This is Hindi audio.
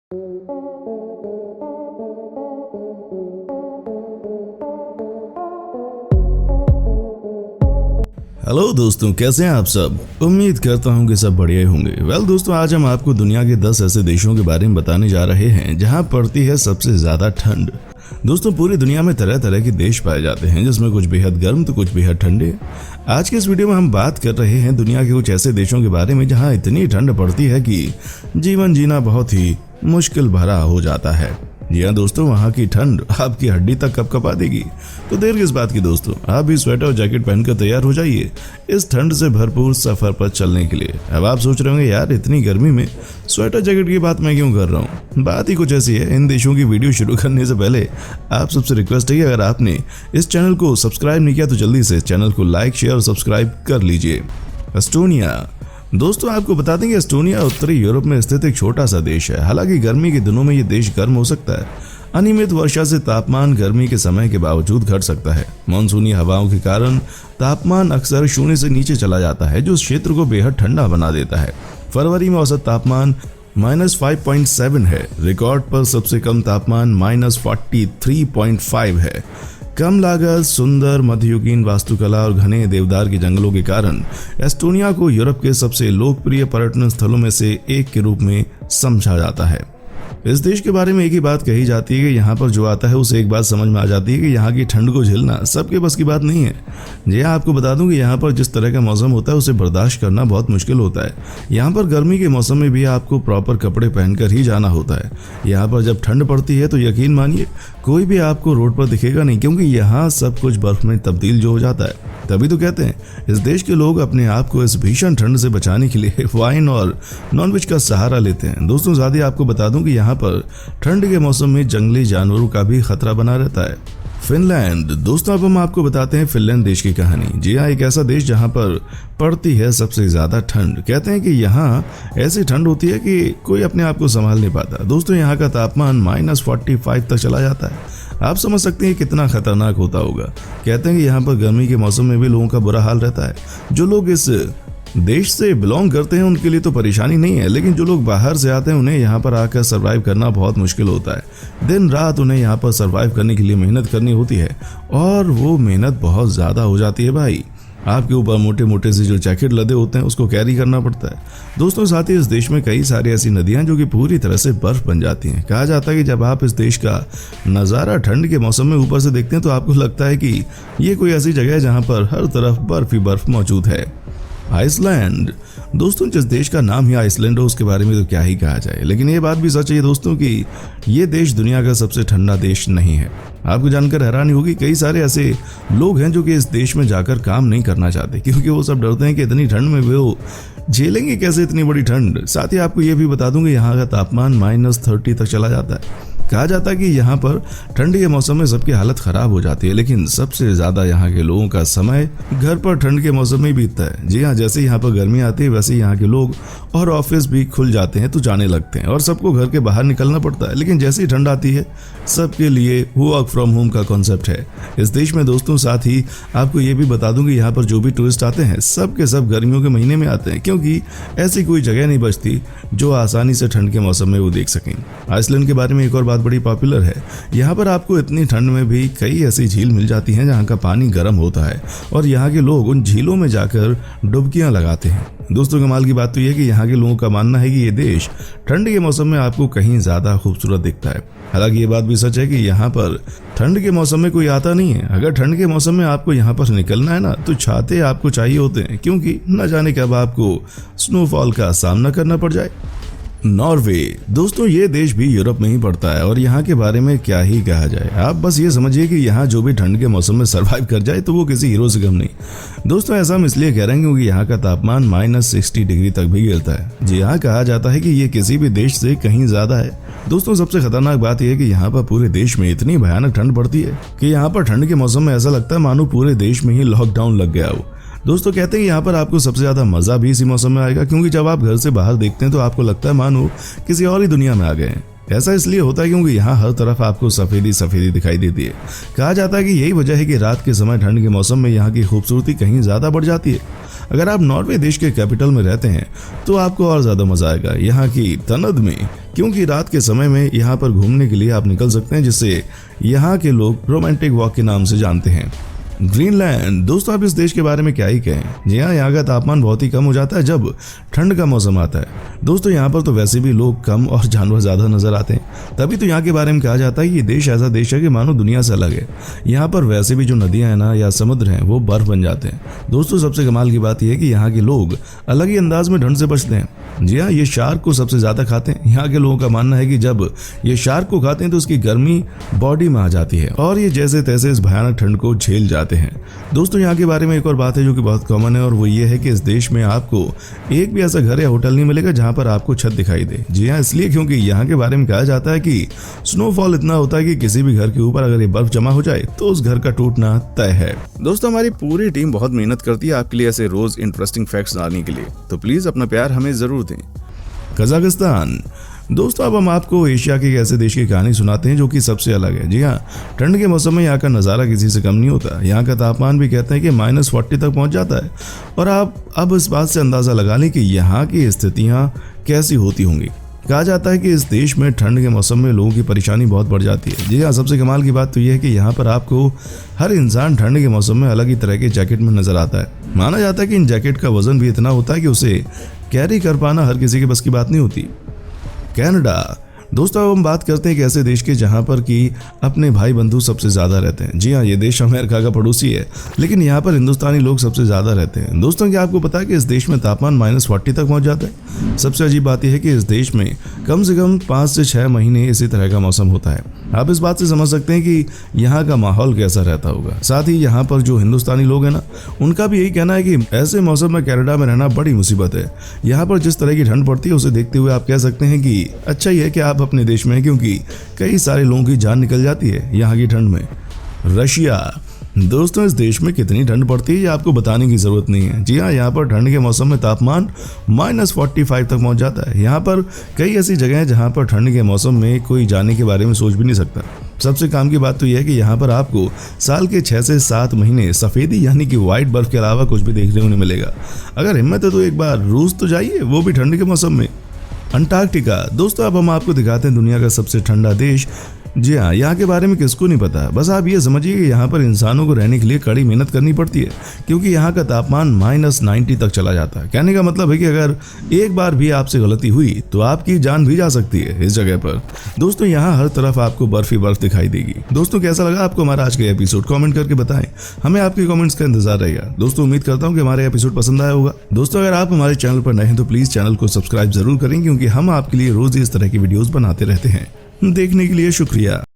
हेलो दोस्तों, कैसे हैं आप सब। उम्मीद करता हूं कि सब बढ़िया ही होंगे। दोस्तों, आज हम आपको दुनिया के 10 ऐसे देशों के बारे में बताने जा रहे हैं जहां पड़ती है सबसे ज्यादा ठंड। दोस्तों, पूरी दुनिया में तरह तरह के देश पाए जाते हैं जिसमें कुछ बेहद गर्म तो कुछ बेहद ठंडे। आज के इस वीडियो में हम बात कर रहे हैं दुनिया के कुछ ऐसे देशों के बारे में जहां इतनी ठंड पड़ती है कि जीवन जीना बहुत ही मुश्किल भरा हो जाता है। जी हाँ दोस्तों, वहाँ की ठंड आपकी हड्डी तक कपकपा देगी। तो देर किस बात की दोस्तों, आप भी स्वेटर और जैकेट पहनकर तैयार हो जाइए इस ठंड से भरपूर सफर पर चलने के लिए। अब आप सोच रहे होंगे, यार इतनी गर्मी में स्वेटर जैकेट की बात मैं क्यों कर रहा हूँ। बात ही कुछ ऐसी है। इन देशों की वीडियो शुरू करने से पहले आप सबसे रिक्वेस्ट है कि अगर आपने इस चैनल को सब्सक्राइब नहीं किया तो जल्दी से चैनल को लाइक, शेयर और सब्सक्राइब कर लीजिए। एस्टोनिया। दोस्तों, आपको बता दें कि एस्टोनिया उत्तरी यूरोप में स्थित एक छोटा सा देश है। हालांकि गर्मी के दिनों में ये देश गर्म हो सकता है। अनियमित वर्षा से तापमान गर्मी के समय के बावजूद घट सकता है। मानसूनी हवाओं के कारण तापमान अक्सर शून्य से नीचे चला जाता है, जो उस क्षेत्र को बेहद ठंडा बना देता है। फरवरी में औसत तापमान -5.7 है। रिकॉर्ड पर सबसे कम तापमान -43.5 है। कम लागत, सुंदर मध्ययुगीन वास्तुकला और घने देवदार के जंगलों के कारण एस्टोनिया को यूरोप के सबसे लोकप्रिय पर्यटन स्थलों में से एक के रूप में समझा जाता है। इस देश के बारे में एक ही बात कही जाती है कि यहाँ पर जो आता है उसे एक बात समझ में आ जाती है कि यहाँ की ठंड को झेलना सबके बस की बात नहीं है। जी हाँ, आपको बता दूं कि यहाँ पर जिस तरह का मौसम होता है उसे बर्दाश्त करना बहुत मुश्किल होता है। यहाँ पर गर्मी के मौसम में भी आपको प्रॉपर कपड़े पहनकर ही जाना होता है। यहाँ पर जब ठंड पड़ती है तो यकीन मानिए कोई भी आपको रोड पर दिखेगा नहीं, क्योंकि यहाँ सब कुछ बर्फ में तब्दील जो हो जाता है। तभी तो कहते हैं इस देश के लोग अपने आप को इस भीषण ठंड से बचाने के लिए वाइन और नॉनवेज का सहारा लेते हैं। दोस्तों, साथ ही आपको बता दूं कि यहाँ पर ठंड के मौसम में जंगली जानवरों का भी खतरा बना रहता है। फिनलैंड। दोस्तों, अब हम आपको बताते हैं फिनलैंड देश की कहानी। जी हाँ, एक ऐसा देश जहाँ पर पड़ती है सबसे ज्यादा ठंड। कहते हैं कि यहाँ ऐसी ठंड होती है कि कोई अपने आप को संभाल नहीं पाता। दोस्तों, यहाँ का तापमान -45 तक चला जाता है। आप समझ सकते हैं कितना खतरनाक होता होगा। कहते हैं कि यहाँ पर गर्मी के मौसम में भी लोगों का बुरा हाल रहता है। जो लोग इस देश से बिलोंग करते हैं उनके लिए तो परेशानी नहीं है, लेकिन जो लोग बाहर से आते हैं उन्हें यहाँ पर आकर सरवाइव करना बहुत मुश्किल होता है। दिन रात उन्हें यहाँ पर सरवाइव करने के लिए मेहनत करनी होती है, और वो मेहनत बहुत ज़्यादा हो जाती है भाई। आपके ऊपर मोटे मोटे से जो जैकेट लदे होते हैं उसको कैरी करना पड़ता है। दोस्तों, साथ ही इस देश में कई सारी ऐसी नदियां जो कि पूरी तरह से बर्फ बन जाती हैं। कहा जाता है कि जब आप इस देश का नज़ारा ठंड के मौसम में ऊपर से देखते हैं तो आपको लगता है कि ये कोई ऐसी जगह है जहां पर हर तरफ बर्फ ही बर्फ मौजूद है। आइसलैंड। दोस्तों, जिस देश का नाम ही आइसलैंड हो उसके बारे में तो क्या ही कहा जाए, लेकिन ये बात भी सच है दोस्तों कि ये देश दुनिया का सबसे ठंडा देश नहीं है। आपको जानकर हैरानी होगी, कई सारे ऐसे लोग हैं जो कि इस देश में जाकर काम नहीं करना चाहते, क्योंकि वो सब डरते हैं कि इतनी ठंड में वो झेलेंगे कैसे इतनी बड़ी ठंड। साथ ही आपको ये भी बता दूं कि यहाँ का तापमान -30 तक चला जाता है। कहा जाता है कि यहाँ पर ठंड के मौसम में सबकी हालत खराब हो जाती है, लेकिन सबसे ज्यादा यहाँ के लोगों का समय घर पर ठंड के मौसम में बीतता है। जी हाँ, जैसे यहाँ पर गर्मी आती है वैसे यहाँ के लोग और ऑफिस भी खुल जाते हैं तो जाने लगते हैं और सबको घर के बाहर निकलना पड़ता है। लेकिन जैसे ही ठंड आती है सबके लिए वर्क फ्रॉम होम का कॉन्सेप्ट है इस देश में। दोस्तों, साथ ही आपको ये भी बता दूं कि यहाँ पर जो भी टूरिस्ट आते हैं सब के सब गर्मियों के महीने में आते हैं, क्योंकि ऐसी कोई जगह नहीं बचती जो आसानी से ठंड के मौसम में वो देख सकें। आइसलैंड के बारे में एक और बात बड़ी पॉपुलर है। यहाँ पर आपको इतनी ठंड में भी कई ऐसी झील मिल जाती हैं जहाँ का पानी गर्म होता है और यहाँ के लोग उन झीलों में जाकर डुबकियां लगाते हैं। दोस्तों, कमाल की बात तो यह है कि यहाँ के लोगों का मानना है कि ये देश ठंड के मौसम में आपको कहीं ज्यादा खूबसूरत दिखता है। हालांकि ये बात भी सच है कि यहाँ पर ठंड के मौसम में कोई आता नहीं है। अगर ठंड के मौसम में आपको यहाँ पर निकलना है ना तो छाते आपको चाहिए होते हैं, क्योंकि न जाने कब आपको स्नोफॉल का सामना करना पड़ जाए। नॉर्वे। दोस्तों, ये देश भी यूरोप में ही पड़ता है और यहाँ के बारे में क्या ही कहा जाए। आप बस ये समझिए कि यहाँ जो भी ठंड के मौसम में सरवाइव कर जाए तो वो किसी हीरो से कम नहीं। दोस्तों, ऐसा हम इसलिए कह रहे हैं क्योंकि यहाँ का तापमान -60 डिग्री तक भी गिरता है। जी हाँ, कहा जाता है कि ये किसी भी देश से कहीं ज्यादा है। दोस्तों, सबसे खतरनाक बात यह है कि यहाँ पर पूरे देश में इतनी भयानक ठंड पड़ती है कि यहाँ पर ठंड के मौसम में ऐसा लगता है मानो पूरे देश में ही लॉकडाउन लग गया हो। दोस्तों, कहते हैं कि यहाँ पर आपको सबसे ज्यादा मजा भी इसी मौसम में आएगा, क्योंकि जब आप घर से बाहर देखते हैं तो आपको लगता है मानो किसी और ही दुनिया में आ गए हैं। ऐसा इसलिए होता है क्योंकि यहाँ हर तरफ आपको सफेदी सफेदी दिखाई देती है। कहा जाता है कि यही वजह है कि रात के समय ठंड के मौसम में यहाँ की खूबसूरती कहीं ज्यादा बढ़ जाती है। अगर आप नॉर्वे देश के कैपिटल में रहते हैं तो आपको और ज़्यादा मज़ा आएगा यहाँ की तनद में, क्योंकि रात के समय में यहाँ पर घूमने के लिए आप निकल सकते हैं, जिसे यहाँ के लोग रोमांटिक वॉक के नाम से जानते हैं। ग्रीनलैंड। दोस्तों आप इस देश के बारे में क्या ही कहें, जी हाँ, यहाँ का तापमान बहुत ही कम हो जाता है जब ठंड का मौसम आता है। दोस्तों यहाँ पर तो वैसे भी लोग कम और जानवर ज़्यादा नजर आते हैं, तभी तो यहाँ के बारे में कहा जाता है कि ये देश ऐसा देश है कि मानो दुनिया से अलग है। यहाँ पर वैसे भी जो नदियाँ हैं ना या समुद्र हैं वो बर्फ बन जाते हैं। दोस्तों सबसे कमाल की बात यह है कि यहाँ के लोग अलग ही अंदाज में ठंड से बचते हैं। जी हाँ, ये शार्क को सबसे ज़्यादा खाते हैं। यहाँ के लोगों का मानना है कि जब ये शार्क को खाते हैं तो उसकी गर्मी बॉडी में आ जाती है और ये जैसे तैसे इस भयानक ठंड को झेल जाते हैं। दोस्तों यहाँ के बारे में एक और बात है जो कि बहुत कॉमन है, और वो ये है कि इस देश में आपको एक भी ऐसा घर या होटल नहीं मिलेगा जहाँ पर आपको छत दिखाई दे। जी हाँ, इसलिए क्योंकि यहाँ के बारे में कहा जाता है कि स्नोफॉल इतना होता है कि किसी भी घर के ऊपर अगर ये बर्फ जमा हो जाए तो उस घर का टूटना तय है। दोस्तों हमारी पूरी टीम बहुत मेहनत करती है आपके लिए ऐसे रोज इंटरेस्टिंग फैक्ट्स लाने के लिए, तो प्लीज अपना प्यार हमें जरूर दें। कजाकिस्तान। दोस्तों अब हम आपको एशिया के एक ऐसे देश की कहानी सुनाते हैं जो कि सबसे अलग है। जी हाँ, ठंड के मौसम में यहाँ का नज़ारा किसी से कम नहीं होता। यहाँ का तापमान भी कहते हैं कि -40 तक पहुँच जाता है, और आप अब इस बात से अंदाज़ा लगा लें कि यहाँ की स्थितियाँ कैसी होती होंगी। कहा जाता है कि इस देश में ठंड के मौसम में लोगों की परेशानी बहुत बढ़ जाती है। जी हाँ, सबसे कमाल की बात तो यह है कि यहाँ पर आपको हर इंसान ठंड के मौसम में अलग ही तरह के जैकेट में नजर आता है। माना जाता है कि इन जैकेट का वजन भी इतना होता है कि उसे कैरी कर पाना हर किसी के बस की बात नहीं होती। कनाडा। दोस्तों अब हम बात करते हैं एक ऐसे देश के जहां पर कि अपने भाई बंधु सबसे ज़्यादा रहते हैं। जी हाँ, ये देश अमेरिका का पड़ोसी है, लेकिन यहाँ पर हिंदुस्तानी लोग सबसे ज़्यादा रहते हैं। दोस्तों क्या आपको पता है कि इस देश में तापमान -40 तक पहुँच जाता है। सबसे अजीब बात यह है कि इस देश में कम से कम 5 से 6 महीने इसी तरह का मौसम होता है। आप इस बात से समझ सकते हैं कि यहाँ का माहौल कैसा रहता होगा। साथ ही यहाँ पर जो हिंदुस्तानी लोग हैं ना, उनका भी यही कहना है कि ऐसे मौसम में कनाडा में रहना बड़ी मुसीबत है। यहाँ पर जिस तरह की ठंड पड़ती है उसे देखते हुए आप कह सकते हैं कि अच्छा ही है कि आप अपने देश में हैं, क्योंकि कई सारे लोगों की जान निकल जाती है यहाँ की ठंड में। रशिया। दोस्तों इस देश में कितनी ठंड पड़ती है ये आपको बताने की ज़रूरत नहीं है। जी हाँ, यहाँ पर ठंड के मौसम में तापमान -45 तक पहुँच जाता है। यहाँ पर कई ऐसी जगह हैं जहाँ पर ठंड के मौसम में कोई जाने के बारे में सोच भी नहीं सकता। सबसे काम की बात तो यह है कि यहाँ पर आपको साल के 6 से 7 महीने सफ़ेदी यानी कि वाइट बर्फ के अलावा कुछ भी देखने को नहीं मिलेगा। अगर हिम्मत है तो एक बार रूस तो जाइए, वो भी ठंड के मौसम में। अंटार्कटिका। दोस्तों अब हम आपको दिखाते हैं दुनिया का सबसे ठंडा देश। जी हाँ, यहाँ के बारे में किसको नहीं पता। बस आप ये समझिए कि यहाँ पर इंसानों को रहने के लिए कड़ी मेहनत करनी पड़ती है, क्योंकि यहाँ का तापमान -90 तक चला जाता है। कहने का मतलब है कि अगर एक बार भी आपसे गलती हुई तो आपकी जान भी जा सकती है इस जगह पर। दोस्तों यहाँ हर तरफ आपको बर्फ ही बर्फ दिखाई देगी। दोस्तों कैसा लगा आपको हमारा आज का एपिसोड, कमेंट करके बताएं, हमें आपके कमेंट्स का इंतजार रहेगा। दोस्तों उम्मीद करता हूँ कि हमारा एपिसोड पसंद आया होगा। दोस्तों अगर आप हमारे चैनल पर नए हैं तो प्लीज चैनल को सब्सक्राइब जरूर करें, क्योंकि हम आपके लिए रोज इस तरह की वीडियोस बनाते रहते हैं। देखने के लिए शुक्रिया।